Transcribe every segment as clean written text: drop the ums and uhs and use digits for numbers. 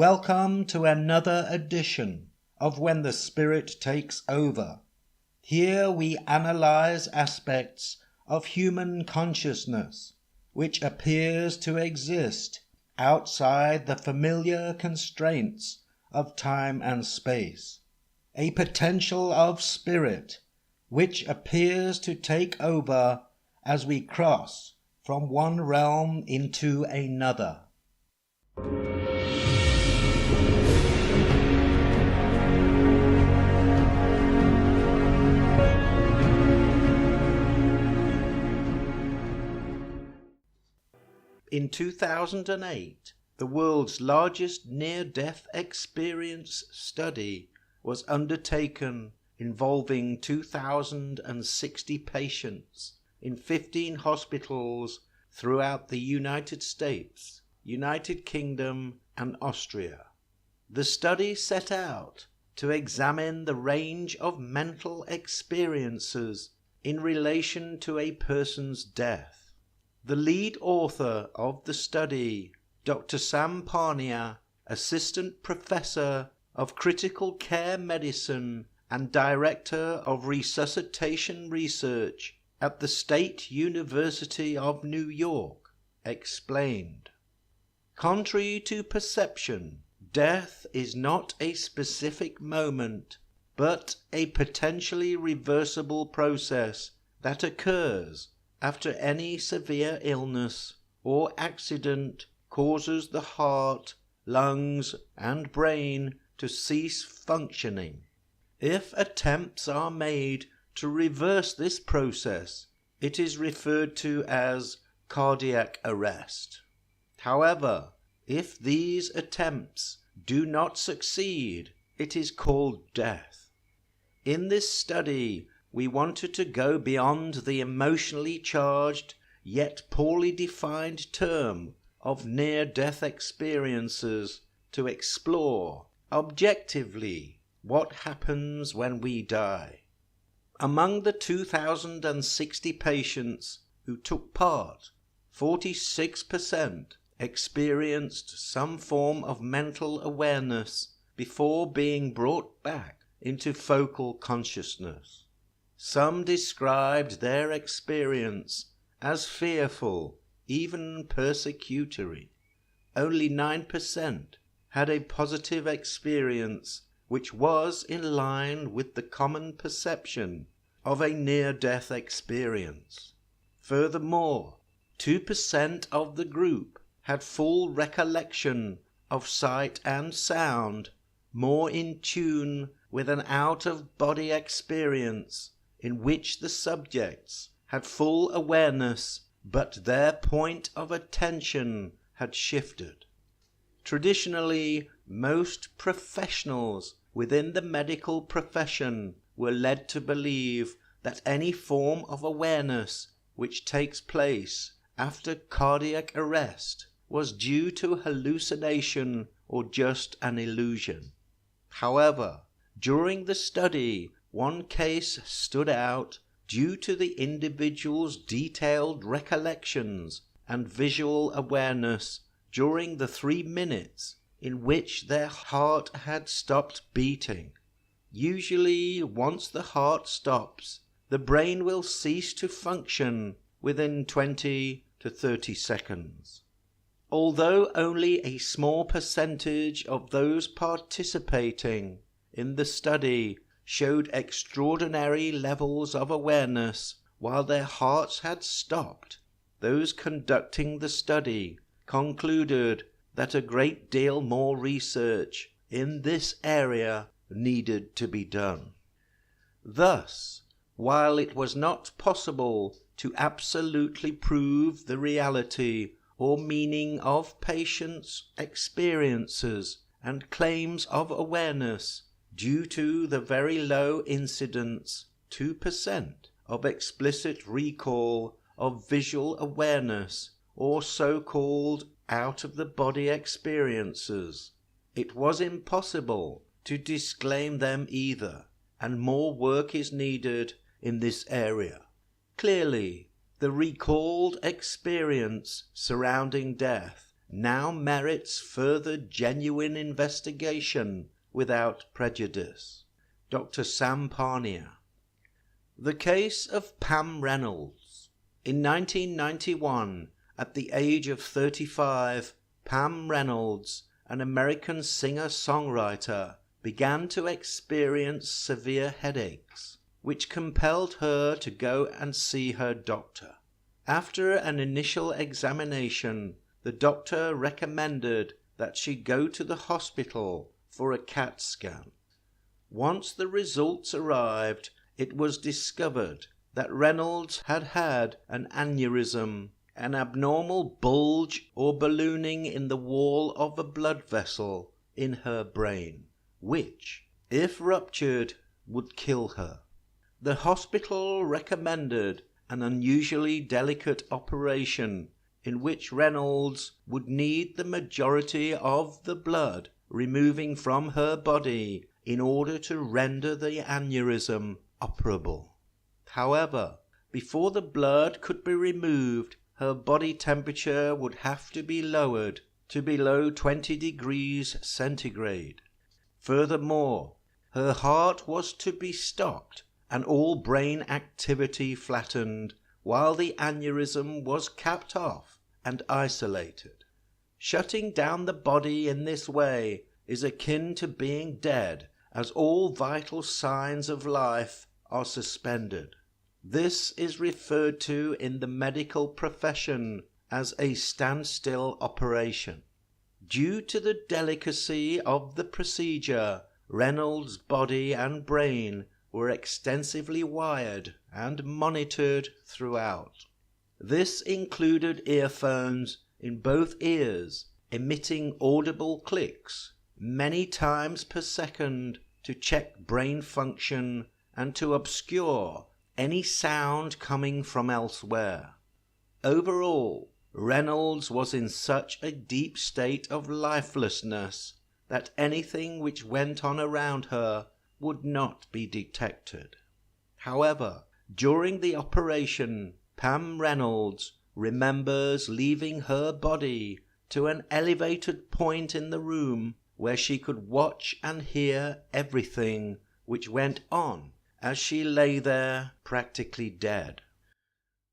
Welcome to another edition of When the Spirit Takes Over. Here we analyze aspects of human consciousness which appears to exist outside the familiar constraints of time and space. A potential of spirit which appears to take over as we cross from one realm into another. In 2008, the world's largest near-death experience study was undertaken involving 2,060 patients in 15 hospitals throughout the United States, United Kingdom, and Austria. The study set out to examine the range of mental experiences in relation to a person's death. The lead author of the study, Dr. Sam Parnia, Assistant Professor of Critical Care Medicine and Director of Resuscitation Research at the State University of New York, explained, "Contrary to perception, death is not a specific moment, but a potentially reversible process that occurs after any severe illness or accident causes the heart, lungs, and brain to cease functioning. If attempts are made to reverse this process, it is referred to as cardiac arrest. However, if these attempts do not succeed, it is called death." In this study, we wanted to go beyond the emotionally charged yet poorly defined term of near-death experiences to explore objectively what happens when we die. Among the 2,060 patients who took part, 46% experienced some form of mental awareness before being brought back into focal consciousness. Some described their experience as fearful, even persecutory. Only 9% had a positive experience which was in line with the common perception of a near-death experience. Furthermore, 2% of the group had full recollection of sight and sound, more in tune with an out-of-body experience in which the subjects had full awareness, but their point of attention had shifted. Traditionally, most professionals within the medical profession were led to believe that any form of awareness which takes place after cardiac arrest was due to hallucination or just an illusion. However, during the study, one case stood out due to the individual's detailed recollections and visual awareness during the 3 minutes in which their heart had stopped beating. Usually, once the heart stops, the brain will cease to function within 20 to 30 seconds. Although only a small percentage of those participating in the study showed extraordinary levels of awareness while their hearts had stopped, those conducting the study concluded that a great deal more research in this area needed to be done. Thus, while it was not possible to absolutely prove the reality or meaning of patients' experiences and claims of awareness due to the very low incidence, 2%, of explicit recall of visual awareness or so-called out-of-the-body experiences, it was impossible to disclaim them either, and more work is needed in this area. Clearly, the recalled experience surrounding death now merits further genuine investigation without prejudice. Dr. Sam Parnia. The case of Pam Reynolds. In 1991, at the age of 35, Pam Reynolds, an American singer-songwriter, began to experience severe headaches, which compelled her to go and see her doctor. After an initial examination, the doctor recommended that she go to the hospital for a CAT scan. Once the results arrived, it was discovered that Reynolds had had an aneurysm, an abnormal bulge or ballooning in the wall of a blood vessel in her brain, which, if ruptured, would kill her. The hospital recommended an unusually delicate operation in which Reynolds would need the majority of the blood removing from her body in order to render the aneurysm operable. However, before the blood could be removed, her body temperature would have to be lowered to below 20 degrees centigrade. Furthermore, her heart was to be stopped and all brain activity flattened while the aneurysm was capped off and isolated. Shutting down the body in this way is akin to being dead, as all vital signs of life are suspended. This is referred to in the medical profession as a standstill operation. Due to the delicacy of the procedure, Reynolds' body and brain were extensively wired and monitored throughout. This included earphones in both ears, emitting audible clicks many times per second to check brain function and to obscure any sound coming from elsewhere. Overall, Reynolds was in such a deep state of lifelessness that anything which went on around her would not be detected. However, during the operation, Pam Reynolds remembers leaving her body to an elevated point in the room where she could watch and hear everything which went on as she lay there practically dead.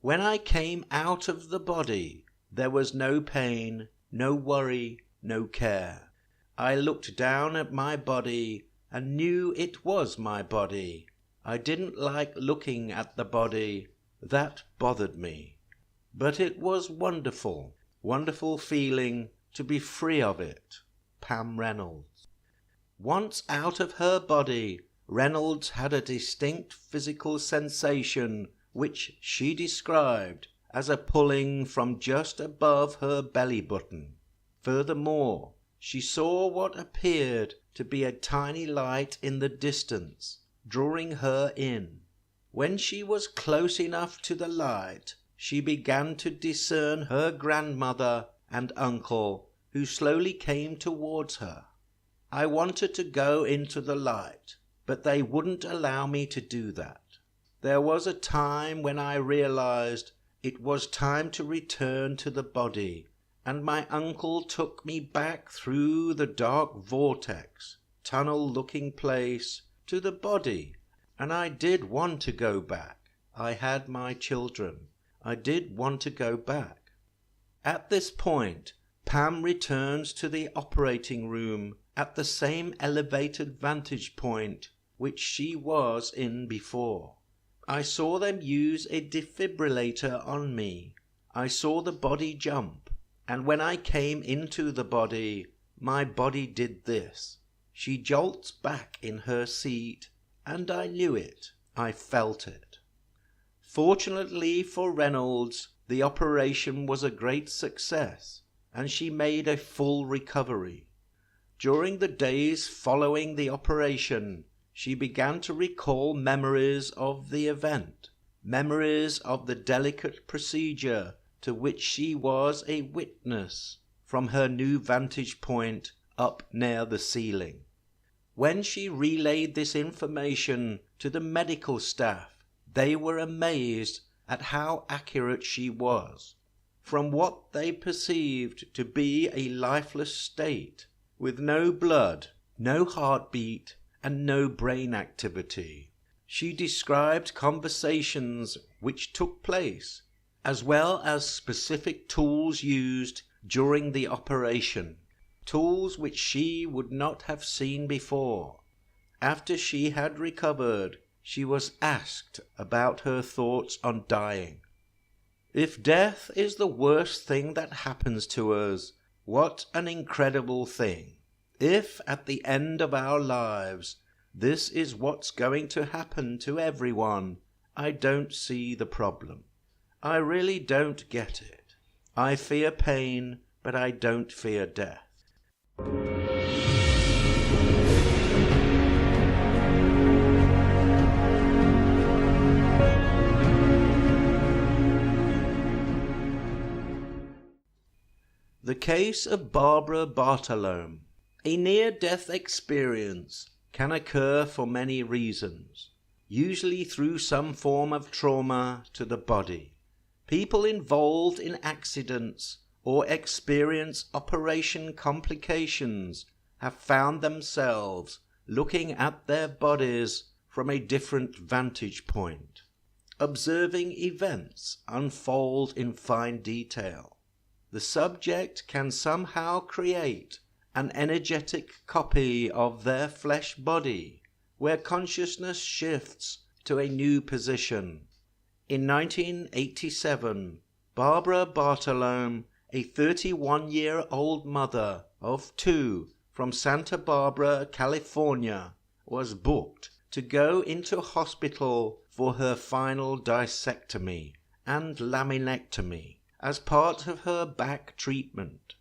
When I came out of the body, there was no pain, no worry, no care. I looked down at my body and knew it was my body. I didn't like looking at the body. That bothered me. But it was wonderful, wonderful feeling to be free of it. Pam Reynolds. Once out of her body, Reynolds had a distinct physical sensation which she described as a pulling from just above her belly button. Furthermore, she saw what appeared to be a tiny light in the distance, drawing her in. When she was close enough to the light, she began to discern her grandmother and uncle, who slowly came towards her. I wanted to go into the light, but they wouldn't allow me to do that. There was a time when I realized it was time to return to the body, and my uncle took me back through the dark vortex, tunnel-looking place to the body, and I did want to go back. I had my children. I did want to go back. At this point, Pam returns to the operating room at the same elevated vantage point which she was in before. I saw them use a defibrillator on me. I saw the body jump, and when I came into the body, my body did this. She jolts back in her seat, and I knew it. I felt it. Fortunately for Reynolds, the operation was a great success, and she made a full recovery. During the days following the operation, she began to recall memories of the event, memories of the delicate procedure to which she was a witness from her new vantage point up near the ceiling. When she relayed this information to the medical staff, they were amazed at how accurate she was. from what they perceived to be a lifeless state, with no blood, no heartbeat, and no brain activity. She described conversations which took place, as well as specific tools used during the operation, tools which she would not have seen before. After she had recovered, she was asked about her thoughts on dying. If death is the worst thing that happens to us, what an incredible thing. If at the end of our lives this is what's going to happen to everyone, I don't see the problem. I really don't get it. I fear pain, but I don't fear death. The case of Barbara Bartolome. A near-death experience can occur for many reasons, usually through some form of trauma to the body. People involved in accidents or experience operation complications have found themselves looking at their bodies from a different vantage point, observing events unfold in fine detail. The subject can somehow create an energetic copy of their flesh body, where consciousness shifts to a new position. In 1987, Barbara Bartolome, a 31-year-old mother of 2 from Santa Barbara, California, was booked to go into hospital for her final discectomy and laminectomy as part of her back treatment.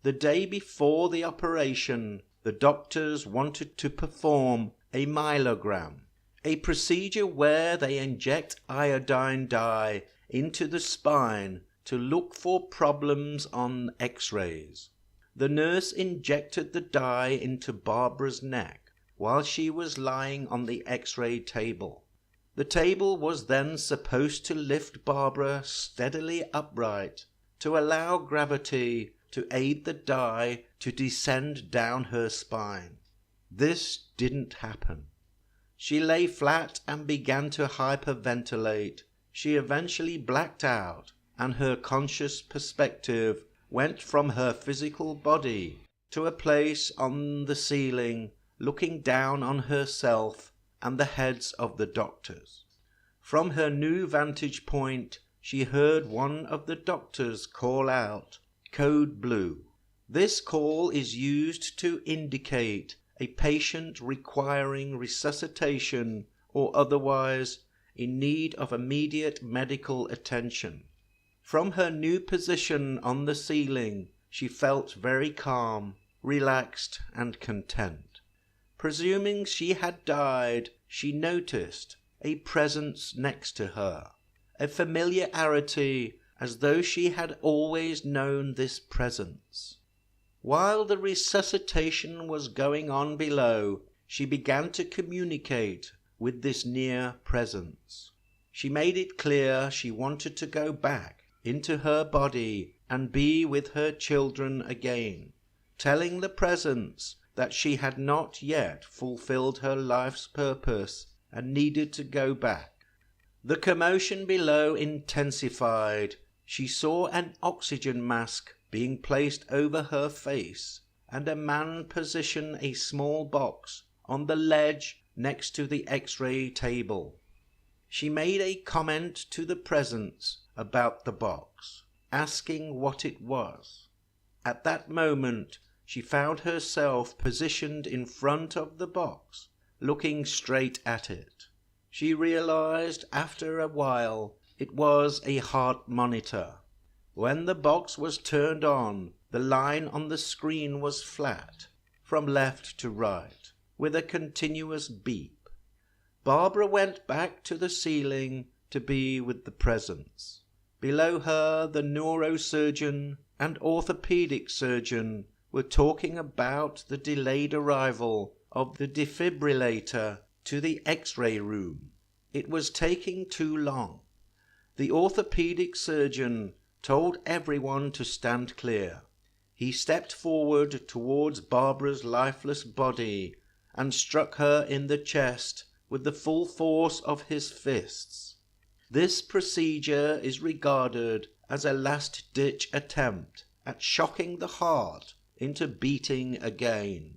The day before the operation, the doctors wanted to perform a myelogram, a procedure where they inject iodine dye into the spine to look for problems on X-rays. The nurse injected the dye into Barbara's neck while she was lying on the X-ray table. The table was then supposed to lift Barbara steadily upright to allow gravity to aid the dye to descend down her spine. This didn't happen. She lay flat and began to hyperventilate. She eventually blacked out, and her conscious perspective went from her physical body to a place on the ceiling looking down on herself and the heads of the doctors. From her new vantage point, she heard one of the doctors call out, "Code Blue." This call is used to indicate a patient requiring resuscitation or otherwise in need of immediate medical attention. From her new position on the ceiling, she felt very calm, relaxed, and content. Presuming she had died, she noticed a presence next to her, a familiarity as though she had always known this presence. While the resuscitation was going on below, she began to communicate with this near presence. She made it clear she wanted to go back into her body and be with her children again, telling the presence that she had not yet fulfilled her life's purpose and needed to go back. The commotion below intensified. She saw an oxygen mask being placed over her face, and a man position a small box on the ledge next to the X-ray table. She made a comment to the presence about the box, asking what it was. At that moment, she found herself positioned in front of the box, looking straight at it. She realized after a while it was a heart monitor. When the box was turned on, the line on the screen was flat, from left to right, with a continuous beep. Barbara went back to the ceiling to be with the presence. Below her, the neurosurgeon and orthopedic surgeon were talking about the delayed arrival of the defibrillator to the X-ray room. It was taking too long. The orthopedic surgeon told everyone to stand clear. He stepped forward towards Barbara's lifeless body and struck her in the chest with the full force of his fists. This procedure is regarded as a last-ditch attempt at shocking the heart into beating again.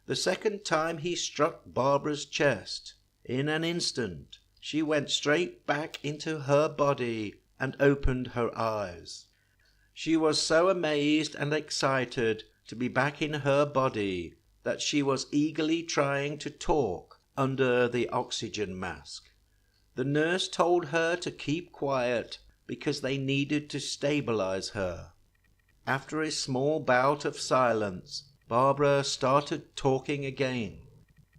The second time he struck Barbara's chest, in an instant she went straight back into her body and opened her eyes. She was so amazed and excited to be back in her body that she was eagerly trying to talk under the oxygen mask. The nurse told her to keep quiet because they needed to stabilize her. After a small bout of silence, Barbara started talking again.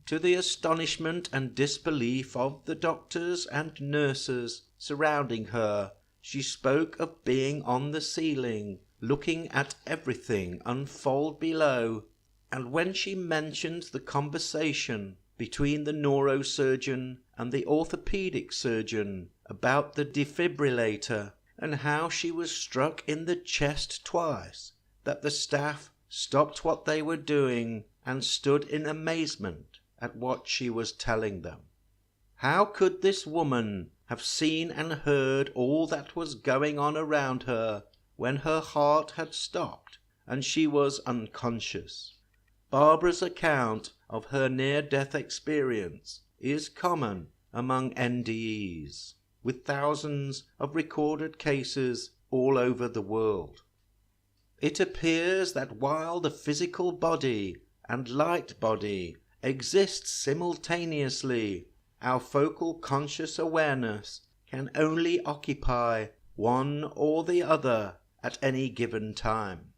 To the astonishment and disbelief of the doctors and nurses surrounding her, she spoke of being on the ceiling, looking at everything unfold below, and when she mentioned the conversation between the neurosurgeon and the orthopedic surgeon about the defibrillator, and how she was struck in the chest twice, that the staff stopped what they were doing and stood in amazement at what she was telling them. How could this woman have seen and heard all that was going on around her when her heart had stopped and she was unconscious? Barbara's account of her near-death experience is common among NDEs, with thousands of recorded cases all over the world. It appears that while the physical body and light body exist simultaneously, our focal conscious awareness can only occupy one or the other at any given time.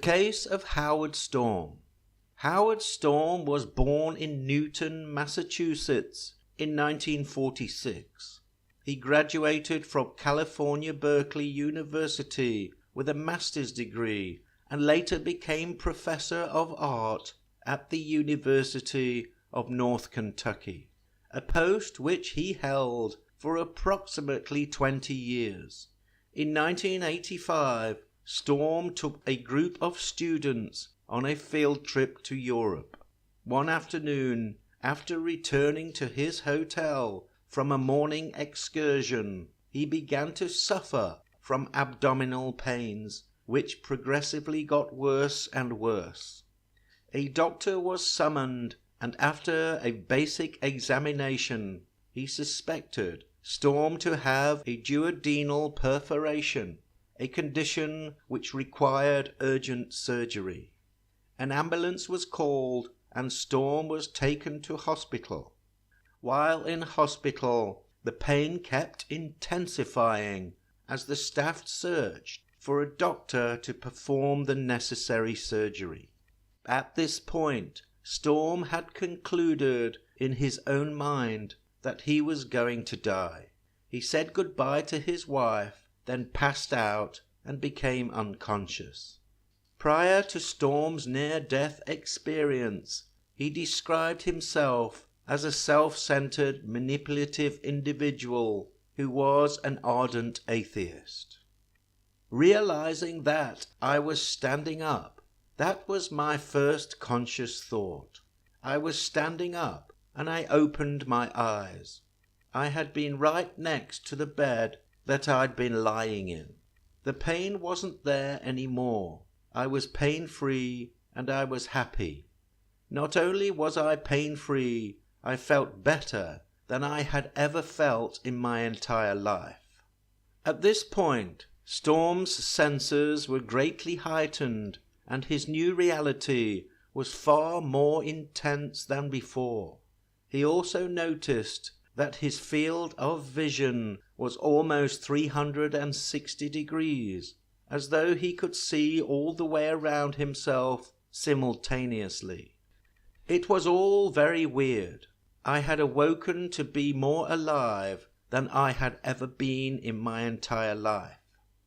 case of Howard Storm. Howard Storm was born in Newton, Massachusetts in 1946. He graduated from California Berkeley University with a master's degree and later became professor of art at the University of North Kentucky, a post which he held for approximately 20 years. In 1985, Storm took a group of students on a field trip to Europe. One afternoon, after returning to his hotel from a morning excursion, he began to suffer from abdominal pains, which progressively got worse and worse. A doctor was summoned, and after a basic examination, he suspected Storm to have a duodenal perforation, a condition which required urgent surgery. An ambulance was called and Storm was taken to hospital. While in hospital, the pain kept intensifying as the staff searched for a doctor to perform the necessary surgery. At this point, Storm had concluded in his own mind that he was going to die. He said goodbye to his wife, then passed out and became unconscious. Prior to Storm's near-death experience, he described himself as a self-centered, manipulative individual who was an ardent atheist. Realizing that I was standing up, that was my first conscious thought. I was standing up, and I opened my eyes. I had been right next to the bed that I'd been lying in. The pain wasn't there anymore. I was pain-free, and I was happy. Not only was I pain-free, I felt better than I had ever felt in my entire life. At this point, Storm's senses were greatly heightened, and his new reality was far more intense than before. He also noticed that his field of vision was almost 360 degrees, as though he could see all the way around himself simultaneously. It was all very weird. I had awoken to be more alive than I had ever been in my entire life.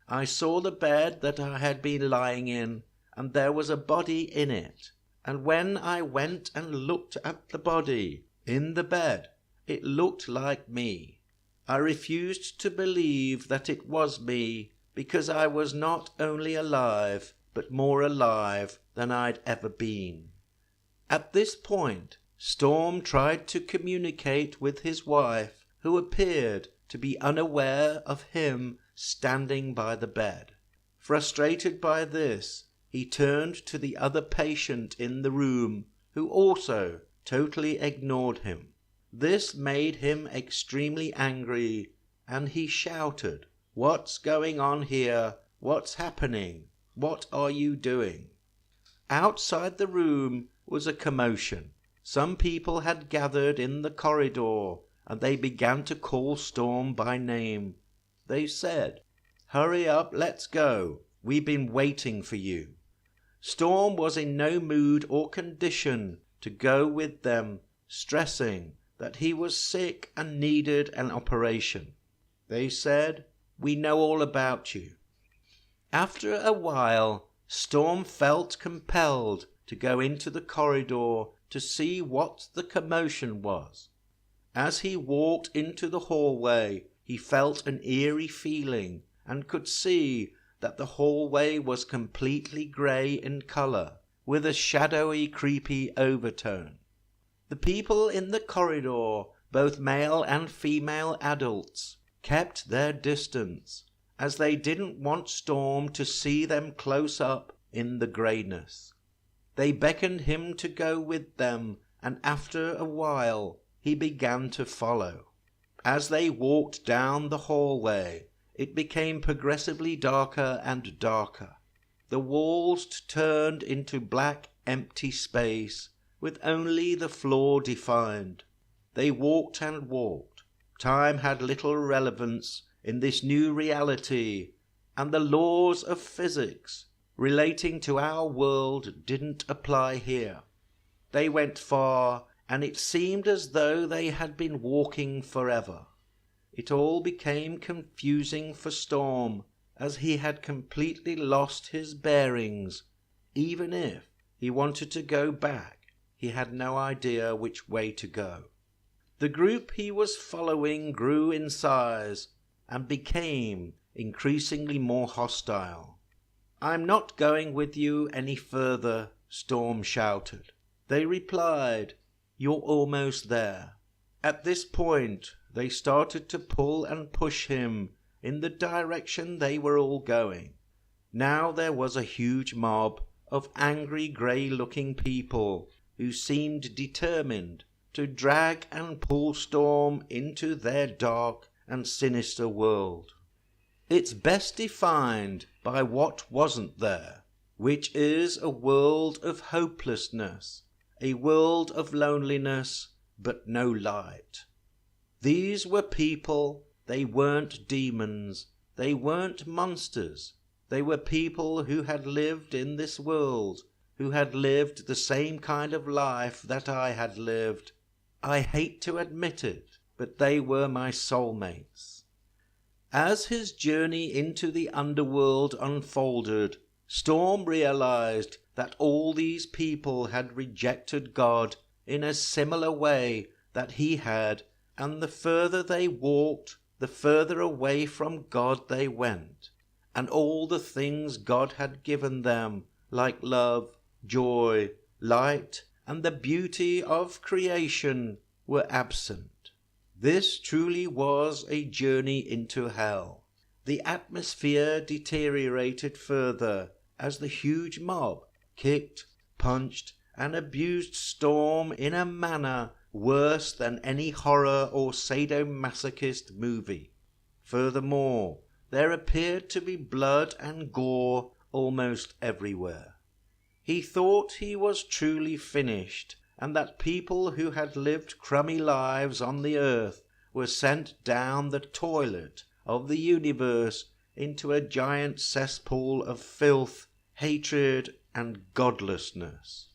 I saw the bed that I had been lying in, and there was a body in it. And when I went and looked at the body in the bed, it looked like me. I refused to believe that it was me, because I was not only alive, but more alive than I'd ever been. At this point, Storm tried to communicate with his wife, who appeared to be unaware of him standing by the bed. Frustrated by this, he turned to the other patient in the room, who also totally ignored him. This made him extremely angry, and he shouted, "What's going on here? What's happening? What are you doing?" Outside the room was a commotion. Some people had gathered in the corridor, and they began to call Storm by name. They said, "Hurry up, let's go. We've been waiting for you." Storm was in no mood or condition to go with them, stressing that he was sick and needed an operation. They said, "We know all about you." After a while, Storm felt compelled to go into the corridor to see what the commotion was. As he walked into the hallway, he felt an eerie feeling and could see that the hallway was completely grey in colour, with a shadowy, creepy overtone. The people in the corridor, both male and female adults, kept their distance, as they didn't want Storm to see them close up in the greyness. They beckoned him to go with them, and after a while he began to follow. As they walked down the hallway, it became progressively darker and darker. The walls turned into black, empty space, with only the floor defined. They walked and walked. Time had little relevance in this new reality, and the laws of physics relating to our world didn't apply here. They went far, and it seemed as though they had been walking forever. It all became confusing for Storm, as he had completely lost his bearings. Even if he wanted to go back, he had no idea which way to go. The group he was following grew in size and became increasingly more hostile. "I'm not going with you any further," Storm shouted. They replied, "You're almost there." At this point, they started to pull and push him in the direction they were all going. Now there was a huge mob of angry, grey-looking people who seemed determined to drag and pull Storm into their dark and sinister world. It's best defined by what wasn't there, which is a world of hopelessness, a world of loneliness, but no light. These were people. They weren't demons, they weren't monsters. They were people who had lived in this world, who had lived the same kind of life that I had lived. I hate to admit it, but they were my soulmates. As his journey into the underworld unfolded, Storm realized that all these people had rejected God in a similar way that he had, and the further they walked, the further away from God they went, and all the things God had given them, like love, joy, light, and the beauty of creation, were absent. This truly was a journey into hell. The atmosphere deteriorated further as the huge mob kicked, punched, and abused Storm in a manner worse than any horror or sadomasochist movie. Furthermore, there appeared to be blood and gore almost everywhere. He thought he was truly finished, and that people who had lived crummy lives on the earth were sent down the toilet of the universe into a giant cesspool of filth, hatred, and godlessness.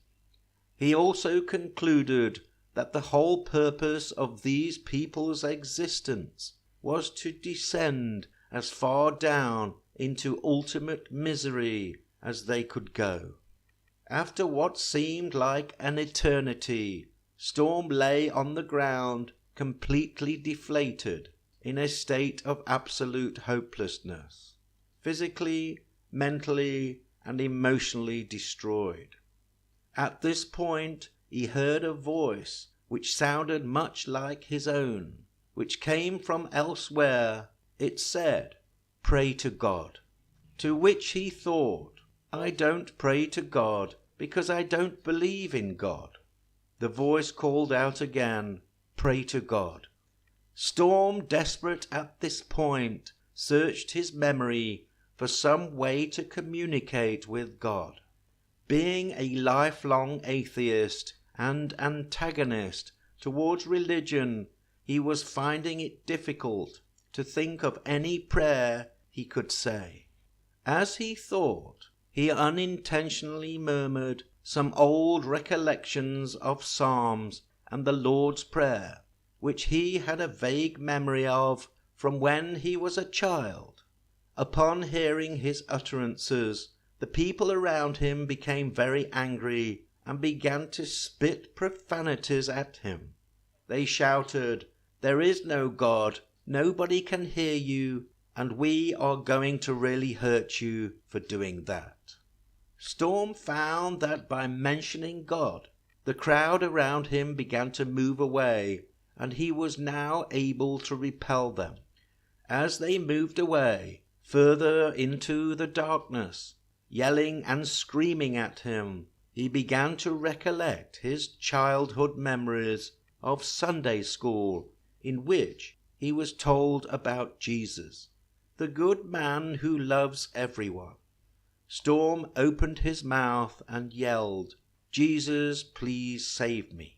He also concluded that the whole purpose of these people's existence was to descend as far down into ultimate misery as they could go. After what seemed like an eternity, Storm lay on the ground, completely deflated, in a state of absolute hopelessness, physically, mentally, and emotionally destroyed. At this point, he heard a voice which sounded much like his own, which came from elsewhere. It said, "Pray to God." To which he thought, "I don't pray to God because I don't believe in God." The voice called out again, "Pray to God." Storm, desperate at this point, searched his memory for some way to communicate with God. Being a lifelong atheist and antagonist towards religion, he was finding it difficult to think of any prayer he could say. As he thought, he unintentionally murmured some old recollections of Psalms and the Lord's Prayer, which he had a vague memory of from when he was a child. Upon hearing his utterances, the people around him became very angry and began to spit profanities at him. They shouted, "There is no God, nobody can hear you, and we are going to really hurt you for doing that." Storm found that by mentioning God, the crowd around him began to move away, and he was now able to repel them. As they moved away, further into the darkness, yelling and screaming at him, he began to recollect his childhood memories of Sunday school, in which he was told about Jesus, the good man who loves everyone. Storm opened his mouth and yelled, "Jesus, please save me."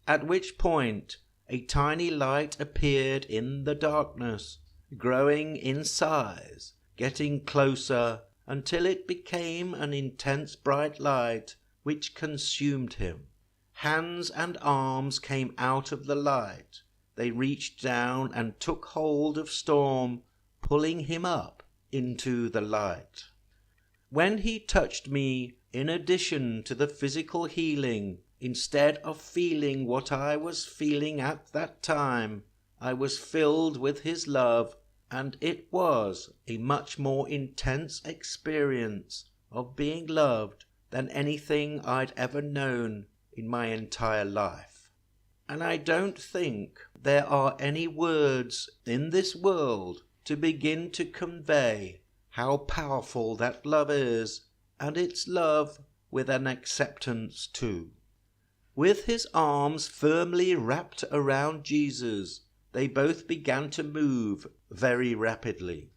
At which point a tiny light appeared in the darkness, growing in size, getting closer until it became an intense bright light which consumed him. Hands and arms came out of the light. They reached down and took hold of Storm, pulling him up into the light. When he touched me, in addition to the physical healing, instead of feeling what I was feeling at that time, I was filled with his love, and it was a much more intense experience of being loved than anything I'd ever known in my entire life. And I don't think there are any words in this world to begin to convey how powerful that love is, and it's love with an acceptance too. With his arms firmly wrapped around Jesus, they both began to move very rapidly.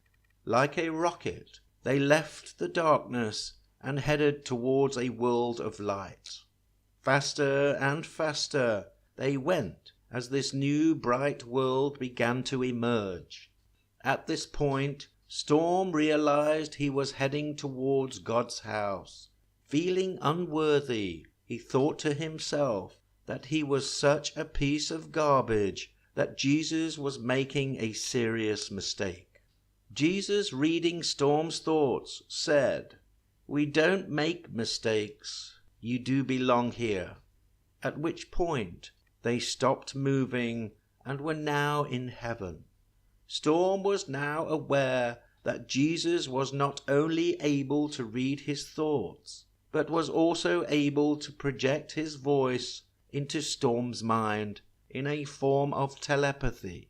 Like a rocket, they left the darkness and headed towards a world of light. Faster and faster they went as this new bright world began to emerge. At this point, Storm realized he was heading towards God's house. Feeling unworthy, he thought to himself that he was such a piece of garbage that Jesus was making a serious mistake. Jesus, reading Storm's thoughts, said, "We don't make mistakes. You do belong here." At which point they stopped moving and were now in heaven. Storm was now aware that Jesus was not only able to read his thoughts, but was also able to project his voice into Storm's mind in a form of telepathy.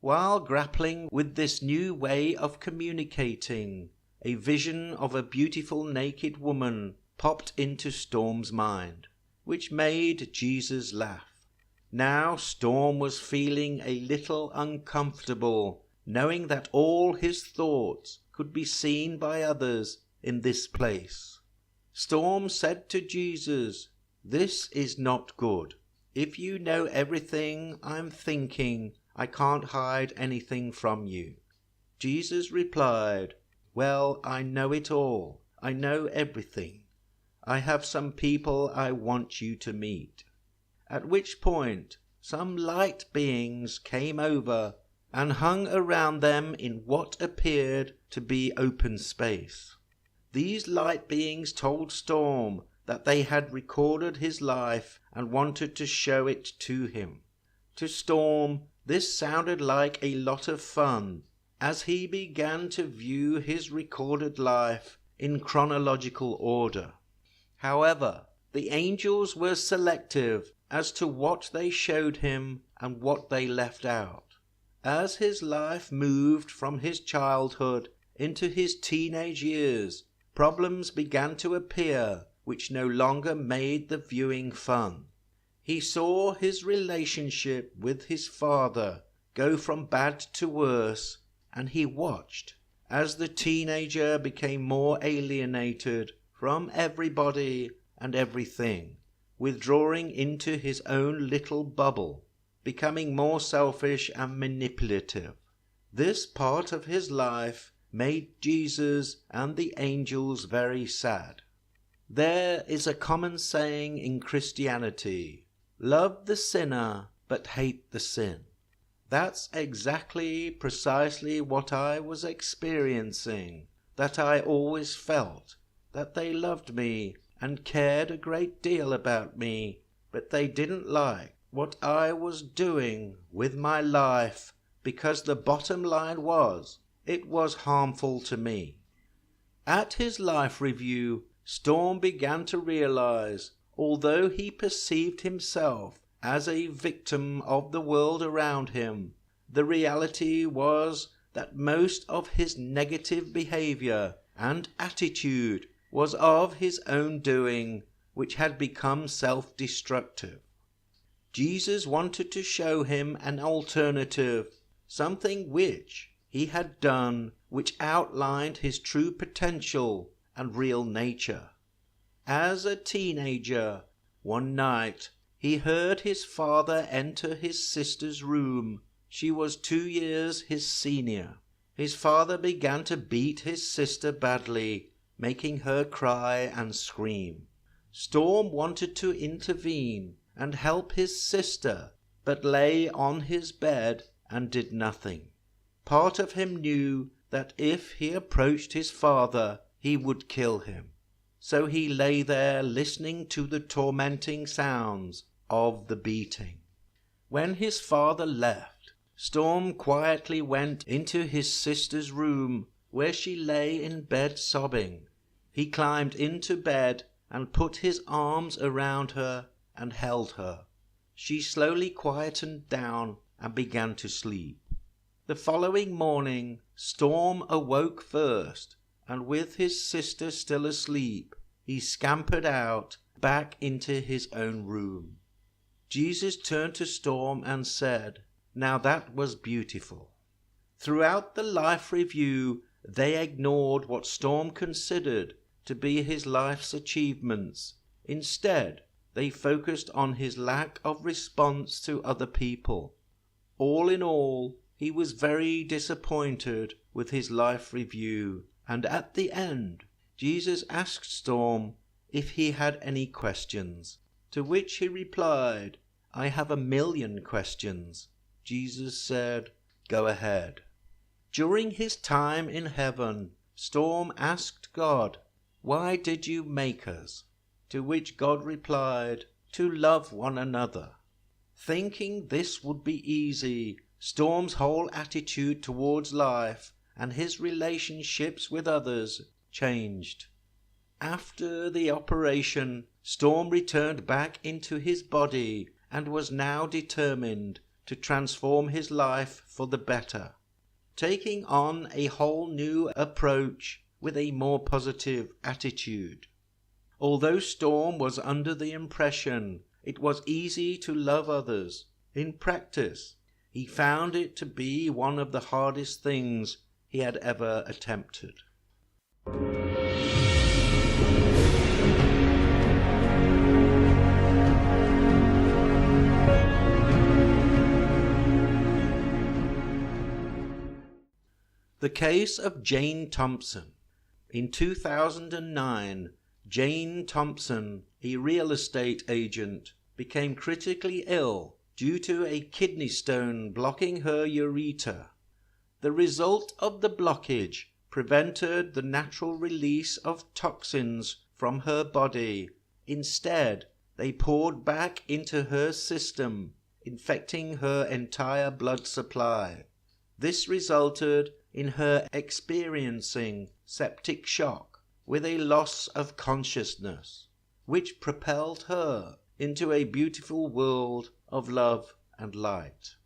While grappling with this new way of communicating, a vision of a beautiful naked woman popped into Storm's mind, which made Jesus laugh. Now Storm was feeling a little uncomfortable, knowing that all his thoughts could be seen by others in this place. Storm said to Jesus, "This is not good. If you know everything I'm thinking, I can't hide anything from you." Jesus replied, "Well, I know it all. I know everything. I have some people I want you to meet." At which point some light beings came over and hung around them in what appeared to be open space. These light beings told Storm that they had recorded his life and wanted to show it to him. To Storm, this sounded like a lot of fun as he began to view his recorded life in chronological order. However, the angels were selective as to what they showed him and what they left out. As his life moved from his childhood into his teenage years, problems began to appear which no longer made the viewing fun. He saw his relationship with his father go from bad to worse, and he watched as the teenager became more alienated from everybody and everything, withdrawing into his own little bubble, becoming more selfish and manipulative. This part of his life made Jesus and the angels very sad. There is a common saying in Christianity, "Love the sinner, but hate the sin." That's precisely what I was experiencing, that I always felt that they loved me and cared a great deal about me, but they didn't like what I was doing with my life, because the bottom line was, it was harmful to me. At his life review, Storm began to realize, although he perceived himself as a victim of the world around him, the reality was that most of his negative behavior and attitude was of his own doing, which had become self-destructive. Jesus wanted to show him an alternative, something which he had done which outlined his true potential and real nature. As a teenager, one night he heard his father enter his sister's room. She was 2 years his senior. his father began to beat his sister badly, making her cry and scream. Storm wanted to intervene and help his sister, but lay on his bed and did nothing. Part of him knew that if he approached his father, he would kill him. So he lay there listening to the tormenting sounds of the beating. When his father left, Storm quietly went into his sister's room, where she lay in bed sobbing. He climbed into bed and put his arms around her and held her. She slowly quietened down and began to sleep. The following morning, Storm awoke first, and with his sister still asleep, he scampered out back into his own room. Jesus turned to Storm and said, "Now that was beautiful." Throughout the life review, they ignored what Storm considered to be his life's achievements. Instead, they focused on his lack of response to other people. All in all, he was very disappointed with his life review, and at the end, Jesus asked Storm if he had any questions, to which he replied, "I have 1,000,000 questions." Jesus said, "Go ahead." During his time in heaven, Storm asked God, "Why did you make us?" To which God replied, "To love one another." Thinking this would be easy, Storm's whole attitude towards life and his relationships with others changed. After the operation, Storm returned back into his body and was now determined to transform his life for the better, taking on a whole new approach with a more positive attitude. Although Storm was under the impression it was easy to love others, in practice, he found it to be one of the hardest things he had ever attempted. The case of Jane Thompson. In 2009, Jane Thompson, a real estate agent, became critically ill due to a kidney stone blocking her ureter. The result of the blockage prevented the natural release of toxins from her body. Instead, they poured back into her system, infecting her entire blood supply. This resulted in her experiencing septic shock with a loss of consciousness, which propelled her into a beautiful world of love and light.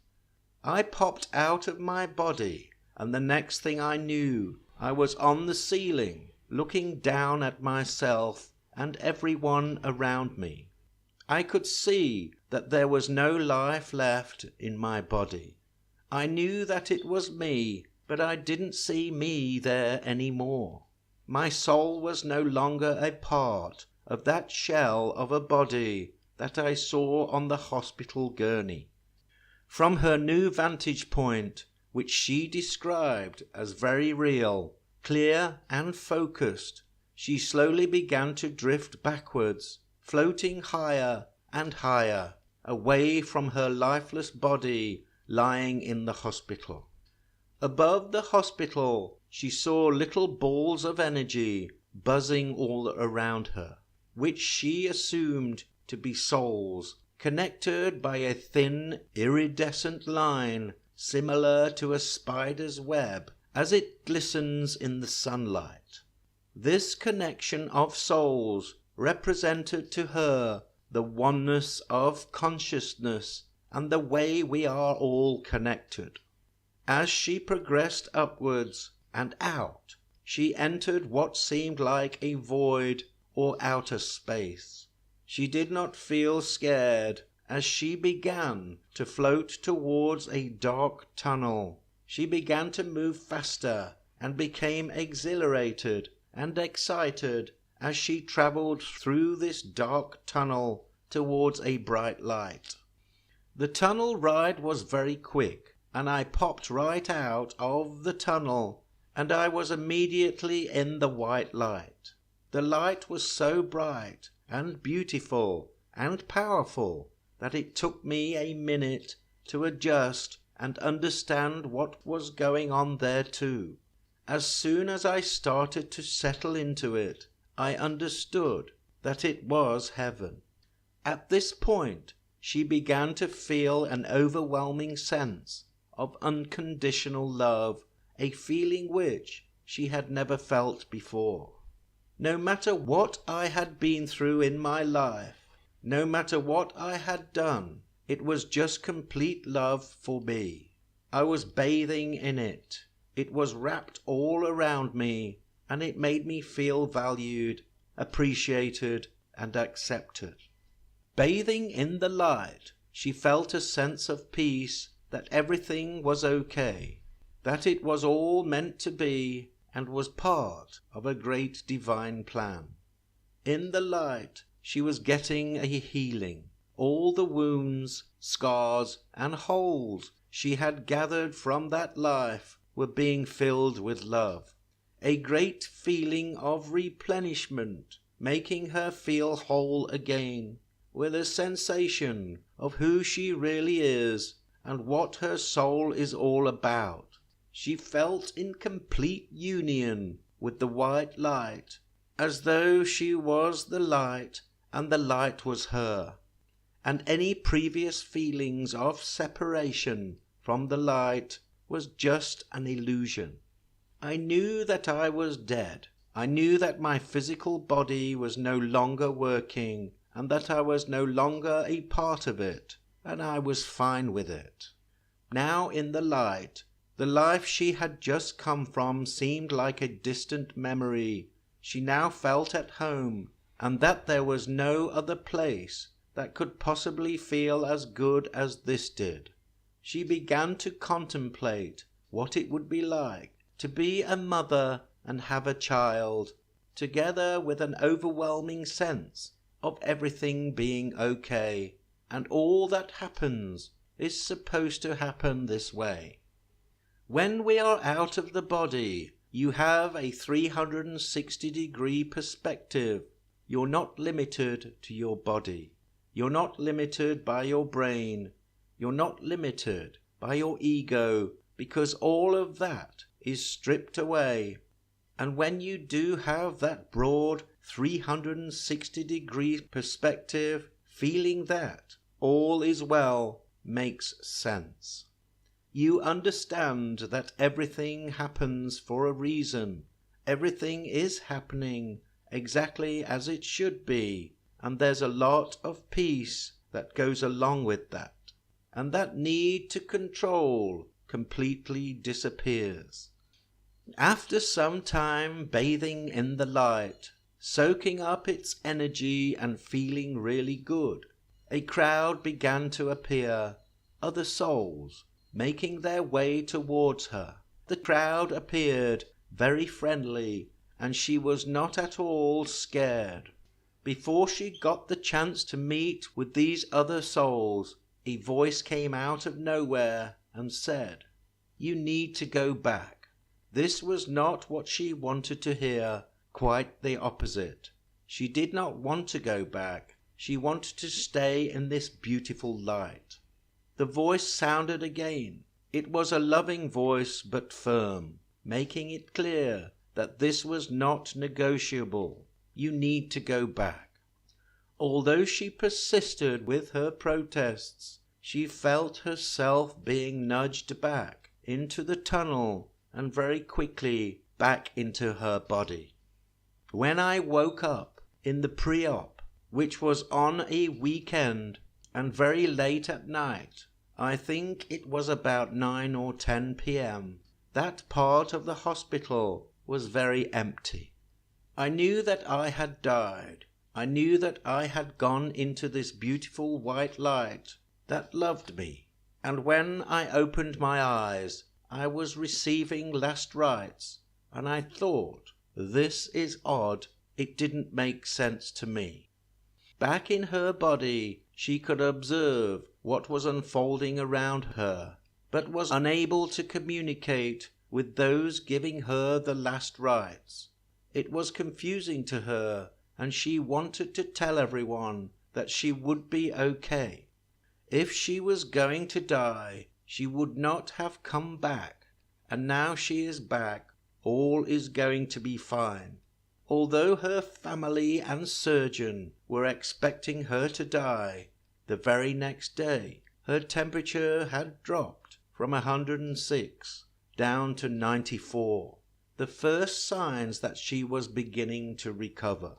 I popped out of my body, and the next thing I knew, I was on the ceiling, looking down at myself and everyone around me. I could see that there was no life left in my body. I knew that it was me, but I didn't see me there anymore. My soul was no longer a part of that shell of a body that I saw on the hospital gurney. From her new vantage point, which she described as very real, clear and focused, she slowly began to drift backwards, floating higher and higher, away from her lifeless body lying in the hospital. Above the hospital, she saw little balls of energy buzzing all around her, which she assumed to be souls, connected by a thin, iridescent line similar to a spider's web as it glistens in the sunlight. This connection of souls represented to her the oneness of consciousness and the way we are all connected. As she progressed upwards and out, she entered what seemed like a void or outer space. She did not feel scared as she began to float towards a dark tunnel. She began to move faster and became exhilarated and excited as she travelled through this dark tunnel towards a bright light. The tunnel ride was very quick, and I popped right out of the tunnel, and I was immediately in the white light. The light was so bright and beautiful and powerful that it took me a minute to adjust and understand what was going on there too. As soon as I started to settle into it, I understood that it was heaven. At this point, she began to feel an overwhelming sense of unconditional love, a feeling which she had never felt before. No matter what I had been through in my life, no matter what I had done, it was just complete love for me. I was bathing in it. It was wrapped all around me, and it made me feel valued, appreciated, and accepted. Bathing in the light, she felt a sense of peace, that everything was okay, that it was all meant to be and was part of a great divine plan. In the light, she was getting a healing. All the wounds, scars, and holes she had gathered from that life were being filled with love. A great feeling of replenishment, making her feel whole again, with a sensation of who she really is and what her soul is all about. She felt in complete union with the white light, as though she was the light and the light was her, and any previous feelings of separation from the light was just an illusion. I knew that I was dead. I knew that my physical body was no longer working, and that I was no longer a part of it, and I was fine with it. Now in the light, the life she had just come from seemed like a distant memory. She now felt at home, and that there was no other place that could possibly feel as good as this did. She began to contemplate what it would be like to be a mother and have a child, together with an overwhelming sense of everything being okay, and all that happens is supposed to happen this way. When we are out of the body, you have a 360-degree perspective. You're not limited to your body. You're not limited by your brain. You're not limited by your ego, because all of that is stripped away. And when you do have that broad 360-degree perspective, feeling that all is well makes sense. You understand that everything happens for a reason. Everything is happening exactly as it should be, and there's a lot of peace that goes along with that. And that need to control completely disappears. After some time bathing in the light, soaking up its energy and feeling really good, a crowd began to appear, other souls making their way towards her. The crowd appeared very friendly, and she was not at all scared. Before she got the chance to meet with these other souls, a voice came out of nowhere and said, "You need to go back." This was not what she wanted to hear, quite the opposite. She did not want to go back. She wanted to stay in this beautiful light. The voice sounded again. It was a loving voice, but firm, making it clear that this was not negotiable. You need to go back. Although she persisted with her protests, she felt herself being nudged back into the tunnel and very quickly back into her body. When I woke up in the pre-op, which was on a weekend and very late at night, I think it was about 9 or 10 p.m., that part of the hospital was very empty. I knew that I had died. I knew that I had gone into this beautiful white light that loved me. And when I opened my eyes, I was receiving last rites, and I thought, this is odd, it didn't make sense to me. Back in her body, she could observe what was unfolding around her. but was unable to communicate with those giving her the last rites. It was confusing to her, and she wanted to tell everyone that she would be okay. If she was going to die, she would not have come back, and now she is back, all is going to be fine. Although her family and surgeon were expecting her to die, the very next day her temperature had dropped from 106 down to 94, the first signs that she was beginning to recover.